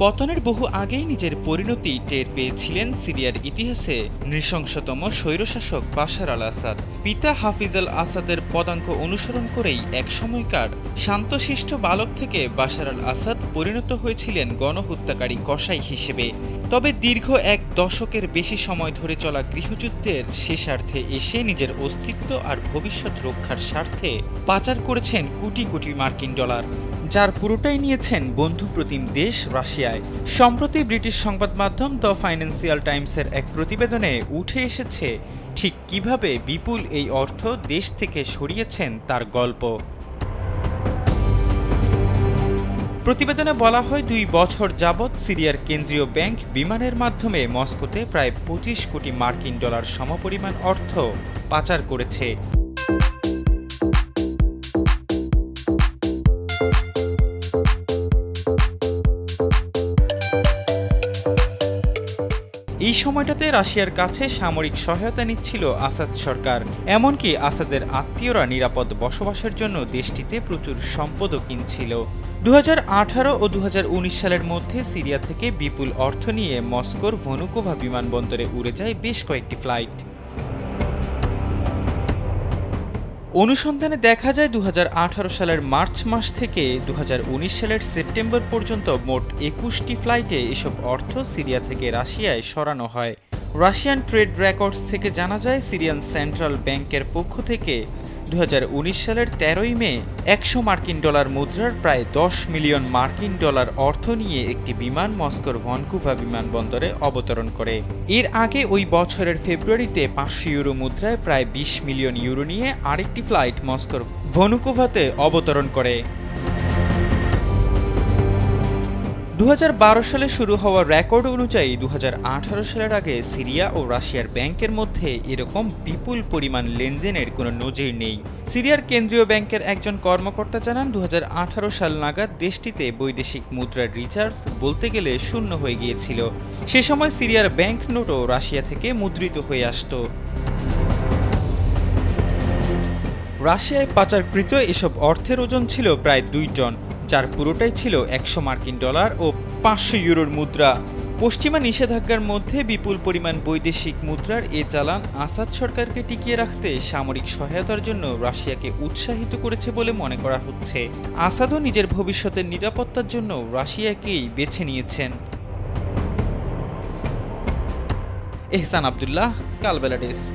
পতনের বহু আগেই নিজের পরিণতি টের পেয়েছিলেন সিরিয়ার ইতিহাসে নৃশংসতম স্বৈরশাসক বাশার আল আসাদ। পিতা হাফিজ আল আসাদের পদাঙ্ক অনুসরণ করেই এক সময়কার শান্তশিষ্ট বালক থেকে বাশার আল আসাদ পরিণত হয়েছিলেন গণহত্যাকারী কসাই হিসেবে। তবে দীর্ঘ এক দশকের বেশি সময় ধরে চলা গৃহযুদ্ধের শেষার্ধে এসে নিজের অস্তিত্ব আর ভবিষ্যৎ রক্ষার স্বার্থে পাচার করেছেন কোটি কোটি মার্কিন ডলার, যার পুরোটাই নিয়েছেন বন্ধুপ্রতিম দেশ রাশিয়ায়। সম্প্রতি ব্রিটিশ সংবাদ মাধ্যম দ্য ফাইন্যান্সিয়াল টাইমসের এক প্রতিবেদনে উঠে এসেছে ঠিক কিভাবে বিপুল এই অর্থ দেশ থেকে সরিয়েছেন তার গল্প। প্রতিবেদনে বলা হয় ২ বছর যাবৎ সিরিয়ার কেন্দ্রীয় ব্যাংক বিমানের মাধ্যমে মস্কোতে প্রায় ২৫ কোটি মার্কিন ডলার সমপরিমাণ অর্থ পাচার করেছে। এই সময়টাতে রাশিয়ার কাছে সামরিক সহায়তা নিচ্ছিল আসাদ সরকার। এমনকি আসাদের আত্মীয়রা নিরাপদ বসবাসের জন্য দেশটিতে প্রচুর সম্পদও কিনছিল। ২০১৮ ও ২০১৯ সালের মধ্যে সিরিয়া থেকে বিপুল অর্থ নিয়ে মস্কোর ভনুকোভা বিমানবন্দরে উড়ে যায় বেশ কয়েকটি ফ্লাইট। অনুসন্ধানে দেখা যায় ২০১৮ সালের মার্চ মাস থেকে ২০১৯ সালের সেপ্টেম্বর পর্যন্ত মোট ২১টি ফ্লাইটে এসব অর্থ সিরিয়া থেকে রাশিয়ায় সরানো হয়। রাশিয়ান ট্রেড রেকর্ডস থেকে জানা যায় সিরিয়ান সেন্ট্রাল ব্যাংকের পক্ষ থেকে ২০১৯ সালের ১৩ই মে ১০০ মার্কিন ডলার মুদ্রার প্রায় ১০ মিলিয়ন মার্কিন ডলার অর্থ নিয়ে একটি বিমান মস্কোর ভনকুভা বিমানবন্দরে অবতরণ করে। এর আগে ওই বছরের ফেব্রুয়ারিতে ৫০০ ইউরো মুদ্রায় প্রায় ২০ মিলিয়ন ইউরো নিয়ে আরেকটি ফ্লাইট মস্কোর ভনুকোভাতে অবতরণ করে। ২০১২ সালে শুরু হওয়া রেকর্ড অনুযায়ী ২০১৮ সালের আগে সিরিয়া ও রাশিয়ার ব্যাংকের মধ্যে এরকম বিপুল পরিমাণ লেনদেনের কোনো নজির নেই। সিরিয়ার কেন্দ্রীয় ব্যাংকের একজন কর্মকর্তা জানান ২০১৮ সাল নাগাদ দেশটিতে বৈদেশিক মুদ্রার রিজার্ভ বলতে গেলে শূন্য হয়ে গিয়েছিল। সে সময় সিরিয়ার ব্যাংক নোটও রাশিয়া থেকে মুদ্রিত হয়ে আসত। রাশিয়ায় পাচারকৃত এসব অর্থের ওজন ছিল প্রায় ২ টন, যার পুরোটাই ছিল ১০০ মার্কিন ডলার ও ৫০০ ইউরোর মুদ্রা। পশ্চিমা নিষেধাজ্ঞার মধ্যে বিপুল পরিমাণ বৈদেশিক মুদ্রার এ চালান আসাদ সরকারকে টিকিয়ে রাখতে সামরিক সহায়তার জন্য রাশিয়াকে উৎসাহিত করেছে বলে মনে করা হচ্ছে। আসাদও নিজের ভবিষ্যতের নিরাপত্তার জন্য রাশিয়াকেই বেছে নিয়েছেন। এহসান আবদুল্লাহ, কালবেলা ডেস্ক।